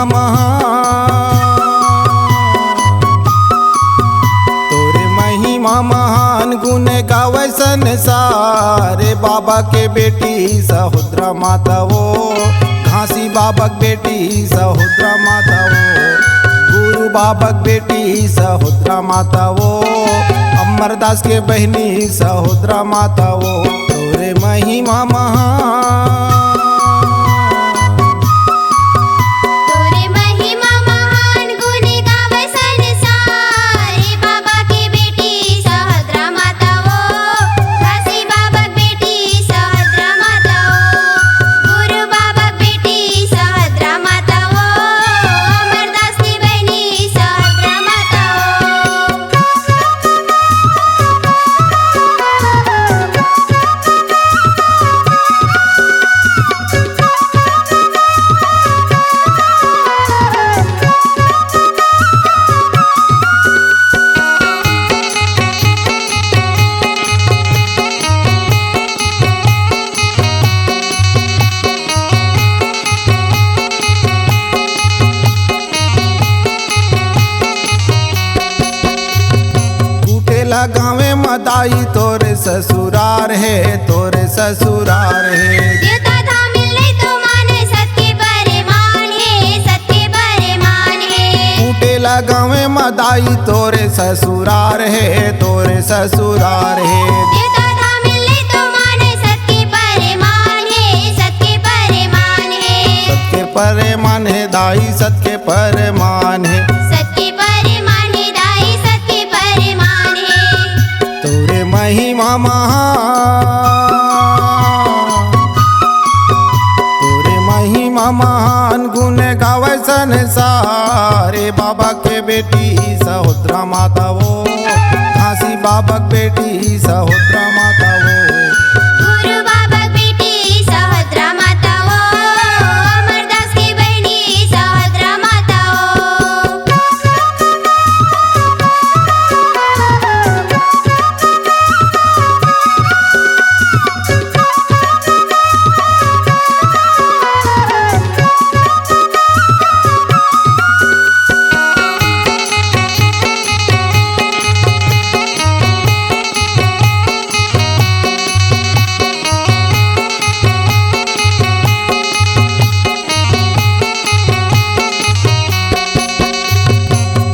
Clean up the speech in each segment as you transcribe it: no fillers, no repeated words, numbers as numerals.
महान, तोरे महिमा महान गुण गावे संसार। बाबा के बेटी सहोदरा माता वो, घासी बाबा के बेटी सहोदरा माता वो, गुरु बाबा के बेटी सहोदरा माता वो, अमरदास के बहनी सहोदरा माता वो, तोरे महिमा महान। गावे मदाई तोरे ससुरार है, तोरे ससुरार है। देवता धाम मिले तो माने सत्य परिमान है, सत्य परिमान है। कुटेला गावे मदाई तोरे ससुरार है, तोरे ससुरार है। देवता धाम मिले तो माने सत्य परिमान है, सत्य परिमान है। सत्य परिमान है दाई, सत्य परिमान है। सत्य परिमान है दाई, सत्य परिमान है। तोरे महिमा महान, तोरे महिमा महान गुण गावे संसार। बाबा के बेटी सहोदरा माता वो, घासी बाबा के बेटी सहोदरा माता वो, गुरु बाबा की बेटी सहोदरा माता वो, अमरदास की बहनी सहोदरा माता वो।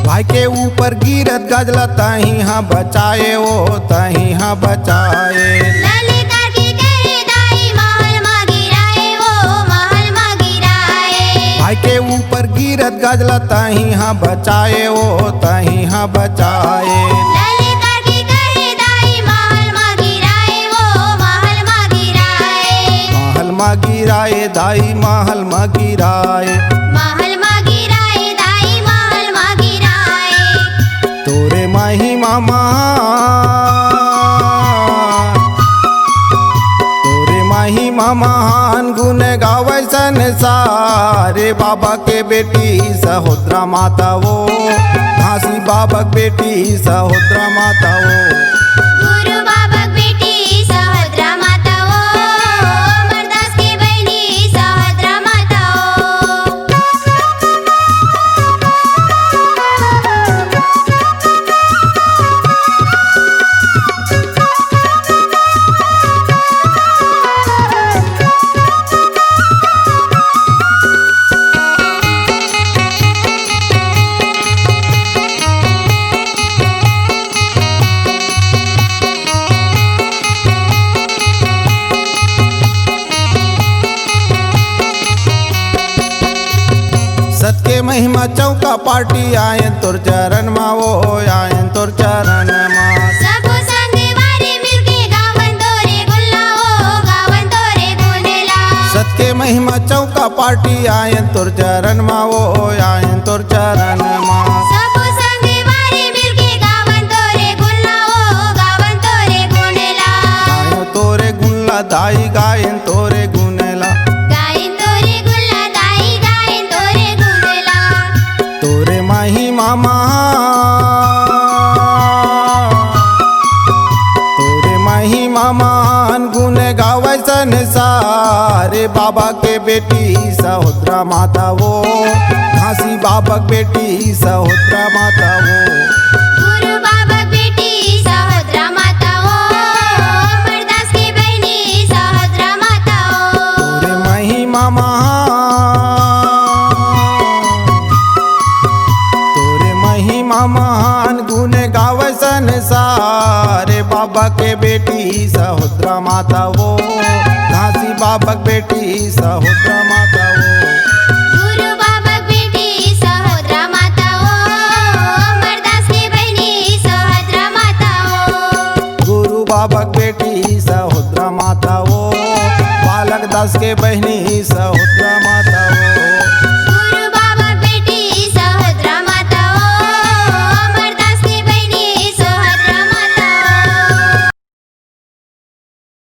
भाई के ऊपर गिरत गजला तही हाँ बचाए वो, तही हाँ बचाए। ललिता की कहे दाई महल में गिराए वो, महल में गिराए। भाई के ऊपर गिरत गजला तही हाँ बचाए वो, तही हाँ बचाए। ललिता की कहे दाई महल में गिराए वो, महल में गिराए। महल में गिराए दाई, महल में गिराए। महल में गिराए दाई, महल में गिराए। तोरे महिमा महान, तोरे महिमा महान गुण गावे संसार। बाबा के बेटी सहोदरा माता वो, घासी बाबा के बेटी सहोदरा माता वो, गुरु बाबा की बेटी सहोदरा माता वो, अमरदास की बहनी सहोदरा माता वो। सत के महिमा चौका पार्टी आयन तोर चरण मा वो, आयन तोर चरण मा। सबो संग वारे मिलके गावन तोरे गुल्ला हो, गावन तोरे गुनेला। सत के महिमा चौका पार्टी आयन तोर चरण मा वो, आयन तोर चरण मा। सबो संग वारे मिलके गावन तोरे गुल्ला हो, गावन तोरे गुनेला। गायो तोरे गुल्ला दाई, गायन तोरे गुनेला। गायन तोरे गुल्ला दाई, गायन तोरे गुनेला। तोरे महिमा महान, तोरे महिमा महान गुण गावे संसार। रे बाबा के बेटी सहोदरा माता वो, घासी बाबा के बेटी सहोदरा माता वो। गुरु बाबा बेटी सहोदरा माता हो, अमरदास की बहनी सहोदरा माता हो। तोरे महिमा महान, तोरे महिमा महान गुण गावे संसार, बाबा के बेटी सहोदरा माता वो, घासी बाबा के बेटी सहोदरा माता वो। गुरु बाबा बेटी सहोदरा माता हो, अमरदास की बहनी सहोदरा माता हो। गुरु बाबा के बेटी सहोदरा माता वो, बालक दास के बहनी सहोदरा